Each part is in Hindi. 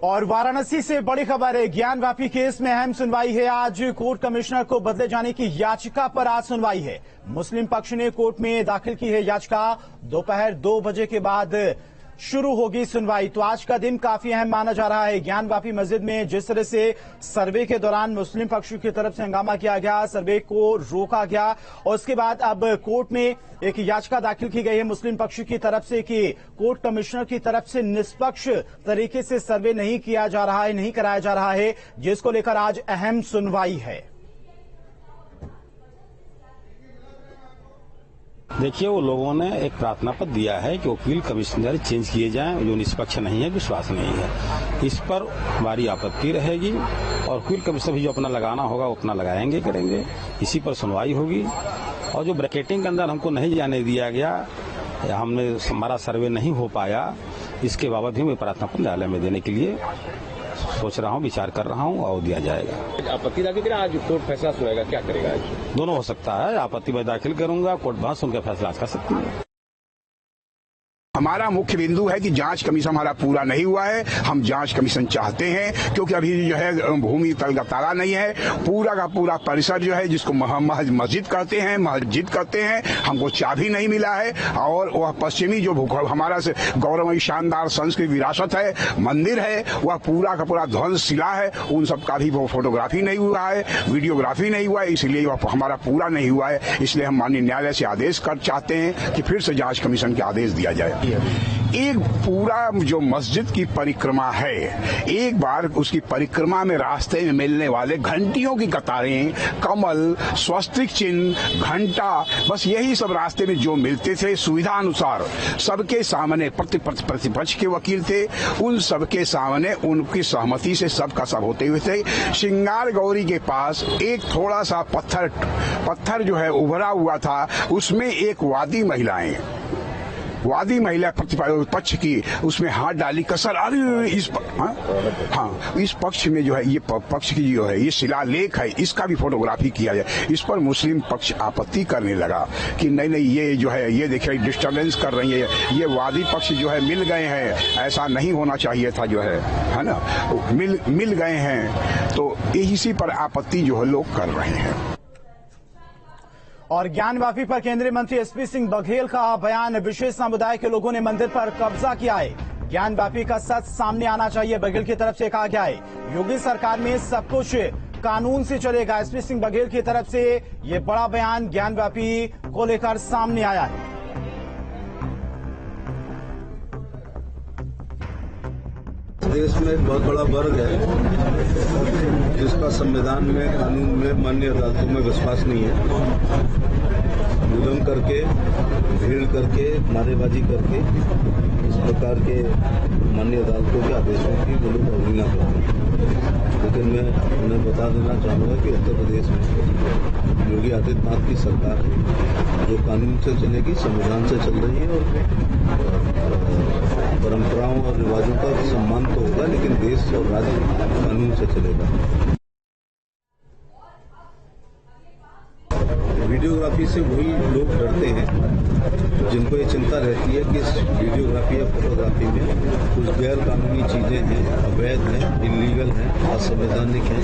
और वाराणसी से बड़ी खबर है। ज्ञानवापी केस में अहम सुनवाई है। आज कोर्ट कमिश्नर को बदले जाने की याचिका पर आज सुनवाई है। मुस्लिम पक्ष ने कोर्ट में दाखिल की है याचिका। दोपहर 2 बजे के बाद शुरू होगी सुनवाई। तो आज का दिन काफी अहम माना जा रहा है। ज्ञानवापी मस्जिद में जिस तरह से सर्वे के दौरान मुस्लिम पक्ष की तरफ से हंगामा किया गया, सर्वे को रोका गया और उसके बाद अब कोर्ट में एक याचिका दाखिल की गई है मुस्लिम पक्ष की तरफ से कि कोर्ट कमिश्नर की तरफ से निष्पक्ष तरीके से सर्वे नहीं किया जा रहा है, नहीं कराया जा रहा है, जिसको लेकर आज अहम सुनवाई है। देखिए, वो लोगों ने एक प्रार्थना पत्र दिया है कि वकील कमिश्नर चेंज किए जाएं, जो निष्पक्ष नहीं है, विश्वास नहीं है। इस पर हमारी आपत्ति रहेगी और वकील कमिश्नर भी जो अपना लगाना होगा वो अपना लगाएंगे, करेंगे। इसी पर सुनवाई होगी। और जो ब्रैकेटिंग के अंदर हमको नहीं जाने दिया गया, हमारा सर्वे नहीं हो पाया, इसके बाबत भी मैं प्रार्थना पत्र न्यायालय में देने के लिए सोच रहा हूं, विचार कर रहा हूं और दिया जाएगा। आपत्ति दाखिल करें, आज कोर्ट फैसला सुनाएगा, क्या करेगा? दोनों हो सकता है। आपत्ति मैं दाखिल करूंगा, कोर्ट बात सुनकर फैसला कर सकती है। हमारा मुख्य बिंदु है कि जांच कमीशन हमारा पूरा नहीं हुआ है। हम जांच कमीशन चाहते हैं क्योंकि अभी जो है भूमि तल का ताला नहीं है। पूरा का पूरा परिसर जो है, जिसको मस्जिद कहते हैं, मस्जिद कहते हैं, हमको चाबी नहीं मिला है। और वह पश्चिमी जो हमारा से गौरवमयी शानदार संस्कृति विरासत है, मंदिर है, वह पूरा का पूरा ध्वंसशिला है। उन सब का भी वो फोटोग्राफी नहीं हुआ है, वीडियोग्राफी नहीं हुआ है, इसलिए वह हमारा पूरा नहीं हुआ है। इसलिए हम माननीय न्यायालय से आदेश कर चाहते हैं कि फिर से जांच कमीशन के आदेश दिया जाए। एक पूरा जो मस्जिद की परिक्रमा है, एक बार उसकी परिक्रमा में रास्ते में मिलने वाले घंटियों की कतारें, कमल, स्वस्तिक चिन्ह, घंटा, बस यही सब रास्ते में जो मिलते थे सुविधा अनुसार, सबके सामने प्रतिपक्ष के वकील थे, उन सबके सामने उनकी सहमति से सबका सब होते हुए थे। श्रृंगार गौरी के पास एक थोड़ा सा पत्थर जो है उभरा हुआ था, उसमें एक वादी महिला पक्ष की उसमें हाथ डाली, कसर इस पक्ष में जो है, ये पक्ष की जो है ये शिलालेख है, इसका भी फोटोग्राफी किया जाए। इस पर मुस्लिम पक्ष आपत्ति करने लगा कि नहीं ये जो है, ये देखिए डिस्टर्बेंस कर रही है, ये वादी पक्ष जो है मिल गए हैं, ऐसा नहीं होना चाहिए था, जो है ना, मिल गए हैं। तो इसी पर आपत्ति जो है लोग कर रहे हैं। और ज्ञानवापी पर केंद्रीय मंत्री एसपी सिंह बघेल का बयान। विशेष समुदाय के लोगों ने मंदिर पर कब्जा किया है। ज्ञानवापी का सच सामने आना चाहिए, बघेल की तरफ से कहा गया है। योगी सरकार में सब कुछ कानून से चलेगा। एसपी सिंह बघेल की तरफ से ये बड़ा बयान ज्ञानवापी को लेकर सामने आया है। देश में एक बहुत बड़ा वर्ग है जिसका संविधान में, कानून में, माननीय अदालतों में विश्वास नहीं है। जुल्म करके, भीड़ करके, नारेबाजी करके इस प्रकार के माननीय अदालतों के आदेशों की वो लोग अवहेलना करते हैं। लेकिन मैं उन्हें बता देना चाहूँगा कि उत्तर प्रदेश में योगी आदित्यनाथ की सरकार है जो कानून से चलेगी, संविधान से चल रही है और परंपराओं और रिवाजों का सम्मान तो होगा, लेकिन देश और राज्य कानून से चलेगा। वीडियोग्राफी से वही लोग डरते हैं जिनको ये चिंता रहती है कि इस वीडियोग्राफी या फोटोग्राफी में कुछ गैर कानूनी चीजें हैं, अवैध हैं, इलीगल हैं, असंवैधानिक हैं,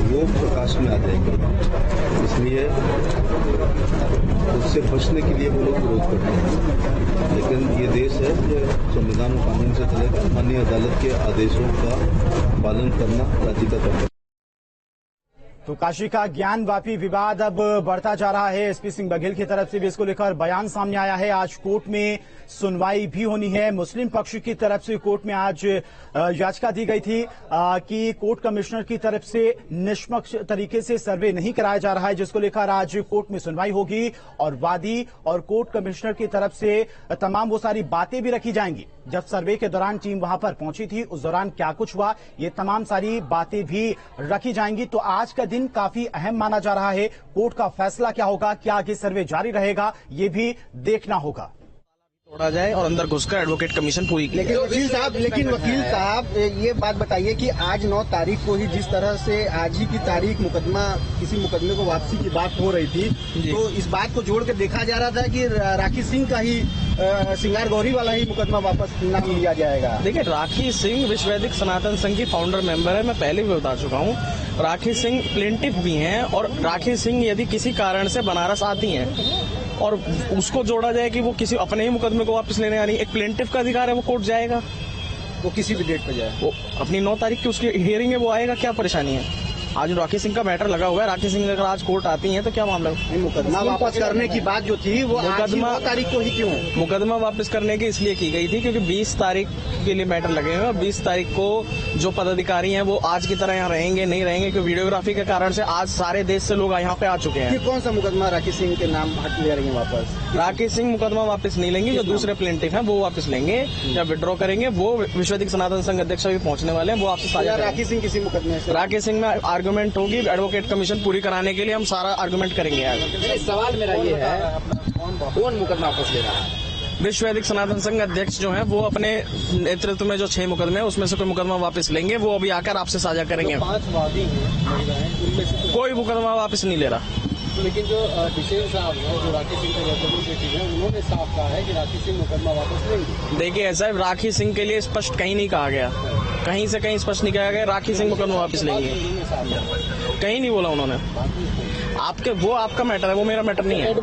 वो प्रकाश में आ जाएंगे। इसलिए उससे बचने के लिए वो लोग विरोध करते हैं। लेकिन ये देश है जो संविधान और कानून से चलेगा। माननीय अदालत के आदेशों का पालन करना राज्य का कर्तव्य। तो काशी का ज्ञानवापी विवाद अब बढ़ता जा रहा है। एसपी सिंह बघेल की तरफ से भी इसको लेकर बयान सामने आया है। आज कोर्ट में सुनवाई भी होनी है। मुस्लिम पक्ष की तरफ से कोर्ट में आज याचिका दी गई थी कि कोर्ट कमिश्नर की तरफ से निष्पक्ष तरीके से सर्वे नहीं कराया जा रहा है, जिसको लेकर आज कोर्ट में सुनवाई होगी और वादी और कोर्ट कमिश्नर की तरफ से तमाम वो सारी बातें भी रखी जाएंगी। जब सर्वे के दौरान टीम वहां पर पहुंची थी, उस दौरान क्या कुछ हुआ, ये तमाम सारी बातें भी रखी जाएंगी। तो आज का दिन काफी अहम माना जा रहा है। कोर्ट का फैसला क्या होगा, क्या आगे सर्वे जारी रहेगा, ये भी देखना होगा। तोड़ा जाए और अंदर घुसकर एडवोकेट कमीशन पूरी की। लेकिन वकील साहब ये बात बताइए कि आज 9 तारीख को ही जिस तरह से आज ही की तारीख किसी मुकदमे को वापसी की बात हो रही थी, तो इस बात को जोड़ के देखा जा रहा था कि राखी सिंह का ही सिंगार गौरी वाला ही मुकदमा वापस नाम लिया जाएगा। देखिए, राखी सिंह विश्व वैदिक सनातन संघ की फाउंडर मेंबर है, मैं पहले भी बता चुका हूँ। राखी सिंह प्लेंटिफ भी हैं और राखी सिंह यदि किसी कारण से बनारस आती हैं और उसको जोड़ा जाए कि वो किसी अपने ही मुकदमे को वापस लेने आ रही है, एक प्लेंटिफ का अधिकार है, वो कोर्ट जाएगा, वो किसी भी डेट पे जाए, वो अपनी 9 तारीख की उसकी हियरिंग है, वो आएगा, क्या परेशानी है। आज राखी सिंह का मैटर लगा हुआ है, राखी सिंह अगर आज कोर्ट आती हैं तो क्या मामला है। मुकदमा वापस करने की बात जो थी वो मुकदमा 9 तारीख को ही क्यों? मुकदमा वापस करने की इसलिए की गई थी क्योंकि 20 तारीख के लिए मैटर लगे हुए हैं। 20 तारीख को जो पदाधिकारी हैं वो आज की तरह यहाँ रहेंगे नहीं रहेंगे, क्योंकि वीडियोग्राफी के कारण से आज सारे देश से लोग यहाँ पे आ चुके हैं। कौन सा मुकदमा राखी सिंह के नाम हट ले रही है वापस? राखी सिंह मुकदमा वापस नहीं लेंगे, जो दूसरे प्लेंटिफ हैं वो वापस लेंगे या विड्रॉ करेंगे। वो विश्व वैदिक सनातन संघ अध्यक्ष भी पहुंचने वाले हैं, वो आपसे साझा। राखी सिंह किसी मुकदमे से? राखी सिंह में आर्गुमेंट होगी, एडवोकेट कमीशन पूरी कराने के लिए हम सारा आर्गुमेंट करेंगे आज। सवाल मेरा ये है, कौन मुकदमा वापस ले रहा है? विश्व वैदिक सनातन संघ अध्यक्ष जो हैं वो अपने नेतृत्व में जो 6 मुकदमे हैं उसमें से कोई मुकदमा वापस लेंगे, वो अभी आकर आपसे साझा करेंगे। 5 वादी हैं, कोई मुकदमा वापस नहीं ले रहा। लेकिन जो डिटेल साहब हैं, जो राखी सिंह के रिप्रेजेंटेटिव हैं, उन्होंने साफ कहा है कि राखी सिंह मुकदमा वापस लेंगे। देखिए ऐसा है, राखी सिंह के लिए स्पष्ट कहीं नहीं कहा गया, कहीं से कहीं स्पष्ट नहीं कहा गया राखी सिंह मुकदमा वापस लेंगे, कहीं नहीं बोला उन्होंने। वो आपका मैटर है, वो मेरा मैटर नहीं है।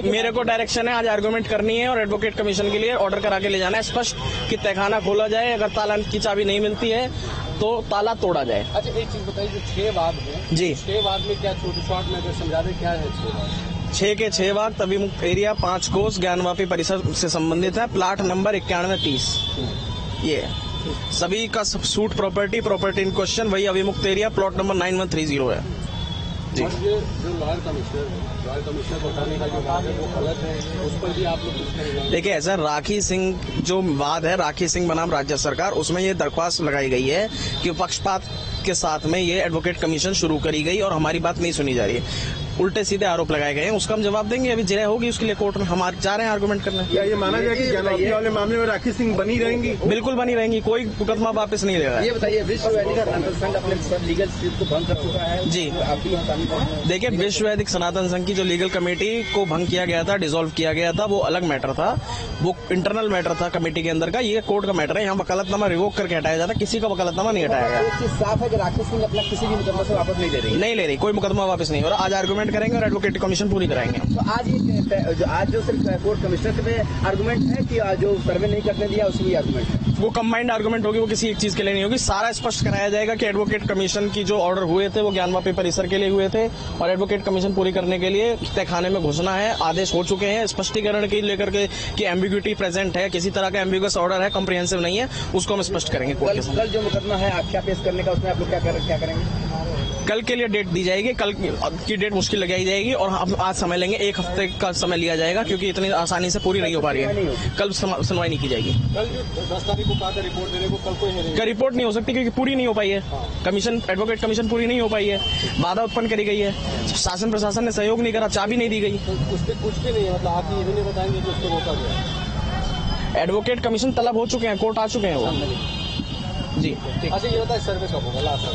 मेरे को डायरेक्शन है आज आर्गुमेंट करनी है और एडवोकेट कमीशन के लिए ऑर्डर करा के ले जाना है स्पष्ट कि तहखाना खोला जाए, अगर ताला की चाबी नहीं मिलती है तो ताला तोड़ा जाए। अच्छा, एक चीज बताइए, जो 6 वाद हैं जी, 6 वाद में क्या छोटे शॉर्ट में अगर समझा दें क्या है 6 वाद? 6 के 6 वाद तभी मुक्त एरिया 5 कोस ज्ञानवापी परिसर से संबंधित है, प्लाट नंबर 9130। ये सभी का सूट प्रॉपर्टी इन क्वेश्चन वही अभिमुक्त एरिया प्लॉट नंबर 9130 है जी। और ये जो लॉयर कमिश्नर बताने का जो बात है वो गलत है, उस पर भी आप लोग कुछ करेंगे? देखिए ऐसा, राखी सिंह जो वाद है, राखी सिंह बनाम राज्य सरकार, उसमें ये दरख्वास्त लगाई गई है कि पक्षपात के साथ में ये एडवोकेट कमीशन शुरू करी गई और हमारी बात नहीं सुनी जा रही है, उल्टे सीधे आरोप लगाए गए हैं, उसका हम जवाब देंगे। अभी जिरह होगी उसके लिए कोर्ट में, हम जा रहे हैं आर्गुमेंट करने। क्या ये माना जाए कि ज्ञानवापी वाले मामले में राखी सिंह बनी रहेंगी? बिल्कुल बनी रहेंगी, कोई मुकदमा वापस नहीं ले रहा है। ये बताइए, विश्व वैदिक सनातन संघ अपने सब लीगल स्थिति को भंग कर चुका है जी। आपकी देखिए, विश्व वैदिक सनातन संघ की जो लीगल कमेटी को भंग किया गया था, डिसॉल्व किया गया था, वो अलग मैटर था, वो इंटरनल मैटर था कमेटी के अंदर का। ये कोर्ट का मैटर है, यहाँ वकालतनामा रिवोक करके हटाया जाता, किसी का वकालतनामा नहीं हटाया गया। एक चीज साफ है कि राखी सिंह अपना किसी भी मुकदमा से वापस नहीं ले रही, नहीं ले रही, कोई मुकदमा वापस नहीं हो रहा। आज आर्गुमेंट करेंगे और एडवोकेट कमीशन पूरी कराएंगे। तो आज जो सिर्फ कोर्ट कमिश्नर पे आर्गुमेंट है कि जो सर्वे नहीं करने दिया उसकी आर्गुमेंट है? वो कंबाइंड आर्गुमेंट होगी, वो किसी एक चीज के लिए नहीं होगी। सारा स्पष्ट कराया जाएगा कि एडवोकेट कमीशन की जो ऑर्डर हुए थे वो ज्ञानवापी परिसर के लिए हुए थे और एडवोकेट कमीशन पूरी करने के लिए तहखाने में घुसना है, आदेश हो चुके हैं। स्पष्टीकरण की लेकर के कि एम्बिग्यूटी प्रेजेंट है, किसी तरह का एम्बिगस ऑर्डर है, कॉम्प्रिहेंसिव नहीं है, उसको हम स्पष्ट करेंगे कोर्ट के सामने। कल जो मुकदमा है आख्या पेश करने का, उसमें आप लोग क्या करेंगे? कल के लिए डेट दी जाएगी, कल की डेट मुश्किल लगाई जाएगी और हम आज समय लेंगे, 1 हफ्ते का समय लिया जाएगा क्योंकि इतनी आसानी से पूरी नहीं हो पा रही है। कल सुनवाई नहीं की जाएगी। कल जो 10 तारीख को कहा था रिपोर्ट देने को, कल कोई रिपोर्ट नहीं हो सकती क्योंकि पूरी नहीं हो पाई है, एडवोकेट कमीशन पूरी नहीं हो पाई है, बाधा उत्पन्न करी गई है, शासन प्रशासन ने सहयोग नहीं करा, चाबी नहीं दी गई। उस पर कुछ भी नहीं है, मतलब आप ये भी नहीं बताएंगे कि उसको रोका गया? एडवोकेट कमीशन तलब हो चुके हैं, कोर्ट आ चुके हैं वो जी। अच्छा, ये बताए सर्वे कब होगा? लास्ट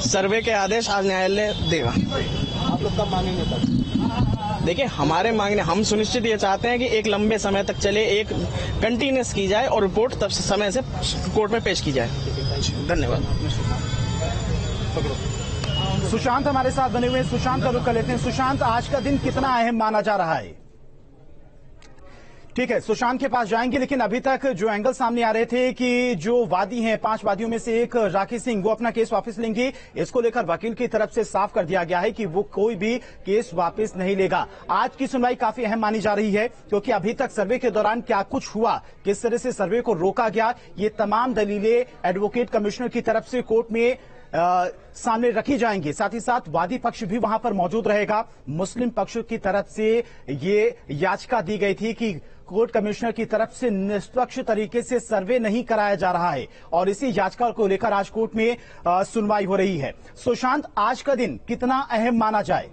सर्वे के आदेश आज न्यायालय देगा। आप लोग कब मांगेंगे तक? देखिए, हमारे मांगने, हम सुनिश्चित ये चाहते हैं कि एक लंबे समय तक चले, एक कंटिन्यूस की जाए और रिपोर्ट तब समय से कोर्ट में पेश की जाए। धन्यवाद। सुशांत हमारे साथ बने हुए हैं, सुशांत का रुख कर लेते हैं। सुशांत, आज का दिन कितना अहम माना जा रहा है? ठीक है, सुशांत के पास जाएंगे, लेकिन अभी तक जो एंगल सामने आ रहे थे कि जो वादी हैं, 5 वादियों में से एक राखी सिंह, वो अपना केस वापस लेंगी, इसको लेकर वकील की तरफ से साफ कर दिया गया है कि वो कोई भी केस वापस नहीं लेगा। आज की सुनवाई काफी अहम मानी जा रही है क्योंकि अभी तक सर्वे के दौरान क्या कुछ हुआ, किस तरह से सर्वे को रोका गया, ये तमाम दलीलें एडवोकेट कमिश्नर की तरफ से कोर्ट में सामने रखी जाएंगी। साथ ही साथ वादी पक्ष भी वहां पर मौजूद रहेगा। मुस्लिम पक्ष की तरफ से ये याचिका दी गई थी कि कोर्ट कमिश्नर की तरफ से निष्पक्ष तरीके से सर्वे नहीं कराया जा रहा है और इसी याचिका को लेकर आज कोर्ट में सुनवाई हो रही है। सुशांत, आज का दिन कितना अहम माना जाए?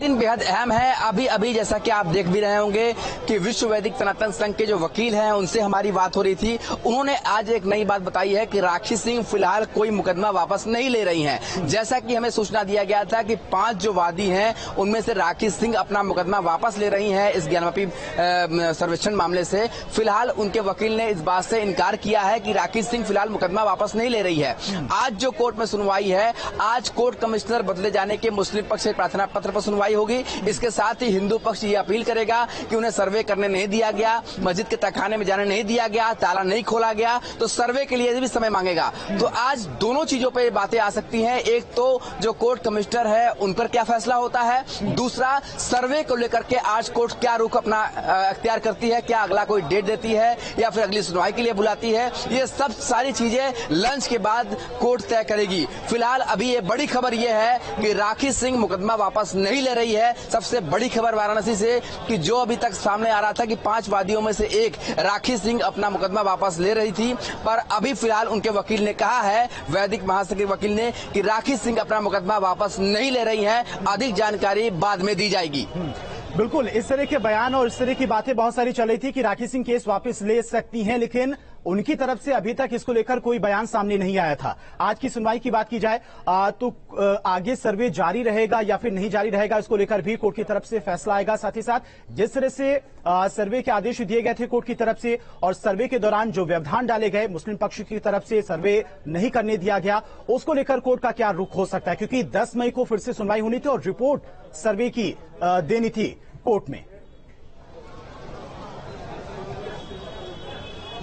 दिन बेहद अहम है। अभी जैसा कि आप देख भी रहे होंगे कि विश्व वैदिक सनातन संघ के जो वकील हैं उनसे हमारी बात हो रही थी। उन्होंने आज एक नई बात बताई है कि राखी सिंह फिलहाल कोई मुकदमा वापस नहीं ले रही हैं। जैसा कि हमें सूचना दिया गया था कि 5 जो वादी हैं उनमें से राखी सिंह अपना मुकदमा वापस ले रही हैं इस ज्ञानवापी सर्वेक्षण मामले से। फिलहाल उनके वकील ने इस बात से इनकार किया है कि राखी सिंह फिलहाल मुकदमा वापस नहीं ले रही है। आज जो कोर्ट में सुनवाई है, आज कोर्ट कमिश्नर बदले जाने के मुस्लिम पक्ष के प्रार्थना पत्र पर सुनवाई होगी। इसके साथ ही हिंदू पक्ष ये अपील करेगा कि उन्हें सर्वे करने नहीं दिया गया, मस्जिद के तहखाने में जाने नहीं दिया गया, ताला नहीं खोला गया, तो सर्वे के लिए भी समय मांगेगा। तो आज दोनों चीजों पे बातें आ सकती हैं। एक तो जो कोर्ट कमिश्नर है उन पर क्या फैसला होता है, दूसरा सर्वे को लेकर के आज कोर्ट क्या रुख अपना अख्तियार करती है, क्या अगला कोई डेट देती है या फिर अगली सुनवाई के लिए बुलाती है। ये सब सारी चीजें लंच के बाद कोर्ट तय करेगी। फिलहाल अभी ये बड़ी खबर ये है कि राखी सिंह मुकदमा वापस नहीं ले रही है। सबसे बड़ी खबर वाराणसी से कि जो अभी तक सामने आ रहा था कि 5 वादियों में से एक राखी सिंह अपना मुकदमा वापस ले रही थी, पर अभी फिलहाल उनके वकील ने कहा है, वैदिक महासंघ के वकील ने, कि राखी सिंह अपना मुकदमा वापस नहीं ले रही हैं। अधिक जानकारी बाद में दी जाएगी। बिल्कुल, इस तरह के बयान और इस तरह की बातें बहुत सारी चल रही थी कि राखी सिंह केस वापस ले सकती हैं, लेकिन उनकी तरफ से अभी तक इसको लेकर कोई बयान सामने नहीं आया था। आज की सुनवाई की बात की जाए तो आगे सर्वे जारी रहेगा या फिर नहीं जारी रहेगा, इसको लेकर भी कोर्ट की तरफ से फैसला आएगा। साथ ही साथ जिस तरह से सर्वे के आदेश दिए गए थे कोर्ट की तरफ से और सर्वे के दौरान जो व्यवधान डाले गए, मुस्लिम पक्ष की तरफ से सर्वे नहीं करने दिया गया, उसको लेकर कोर्ट का क्या रुख हो सकता है, क्योंकि 10 मई को फिर से सुनवाई होनी थी और रिपोर्ट सर्वे की देनी थी कोर्ट में।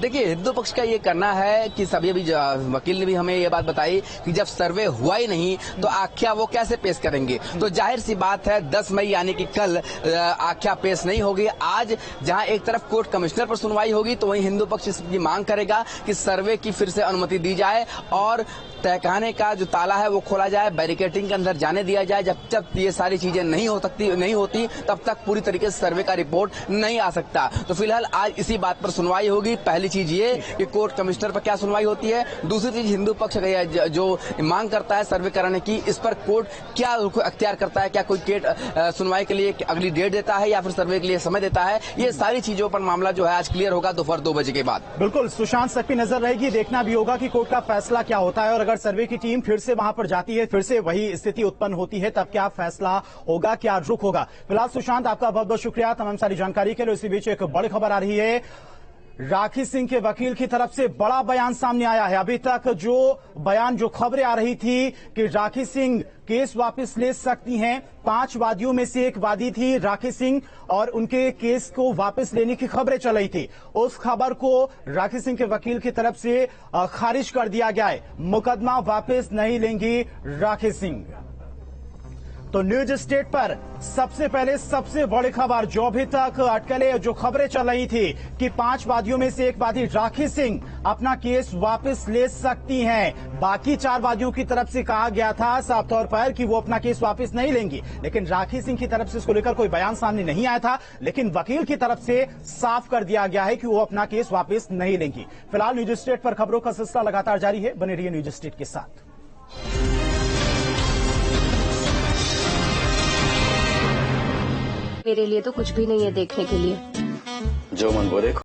देखिए, हिंदू पक्ष का ये करना है कि सभी अभी वकील ने भी हमें ये बात बताई कि जब सर्वे हुआ ही नहीं तो आख्या वो कैसे पेश करेंगे। तो जाहिर सी बात है 10 मई यानी कि कल आख्या पेश नहीं होगी। आज जहां एक तरफ कोर्ट कमिश्नर पर सुनवाई होगी तो वहीं हिंदू पक्ष इसकी मांग करेगा कि सर्वे की फिर से अनुमति दी जाए और तहखाने का जो ताला है वो खोला जाए, बैरिकेटिंग के अंदर जाने दिया जाए। जब तक ये सारी चीजें नहीं होती तब तक पूरी तरीके से सर्वे का रिपोर्ट नहीं आ सकता। तो फिलहाल आज इसी बात पर सुनवाई होगी। पहली चीज ये कि कोर्ट कमिश्नर पर क्या सुनवाई होती है, दूसरी चीज हिंदू पक्ष जो मांग करता है सर्वे कराने की, इस पर कोर्ट क्या अख्तियार करता है, क्या कोई सुनवाई के लिए अगली डेट देता है या फिर सर्वे के लिए समय देता है। ये सारी चीजों पर मामला जो है आज क्लियर होगा दोपहर 2 बजे के बाद। बिल्कुल, सुशांत तक भी नजर रहेगी, देखना भी होगा कि कोर्ट का फैसला क्या होता है और अगर सर्वे की टीम फिर से वहां पर जाती है, फिर से वही स्थिति उत्पन्न होती है, तब क्या फैसला होगा, क्या रुख होगा। फिलहाल सुशांत, आपका बहुत बहुत शुक्रिया तमाम सारी जानकारी के लिए। इसी बीच एक बड़ी खबर आ रही है, राखी सिंह के वकील की तरफ से बड़ा बयान सामने आया है। अभी तक जो खबरें आ रही थी कि राखी सिंह केस वापस ले सकती हैं, 5 वादियों में से एक वादी थी राखी सिंह और उनके केस को वापस लेने की खबरें चल रही थी। उस खबर को राखी सिंह के वकील की तरफ से खारिज कर दिया गया है। मुकदमा वापस नहीं लेंगी राखी सिंह। तो न्यूज स्टेट पर सबसे पहले सबसे बड़ी खबर, जो अभी तक अटकलें जो खबरें चल रही थी कि 5 वादियों में से एक वादी राखी सिंह अपना केस वापस ले सकती हैं। बाकी 4 वादियों की तरफ से कहा गया था साफ तौर पर कि वो अपना केस वापस नहीं लेंगी, लेकिन राखी सिंह की तरफ से इसको लेकर कोई बयान सामने नहीं आया था। लेकिन वकील की तरफ से साफ कर दिया गया है कि वो अपना केस वापस नहीं लेंगी। फिलहाल न्यूज स्टेट पर खबरों का सिलसिला लगातार जारी है, बने रहिए न्यूज स्टेट के साथ। मेरे लिए तो कुछ भी नहीं है देखने के लिए। जो मन वो देखो।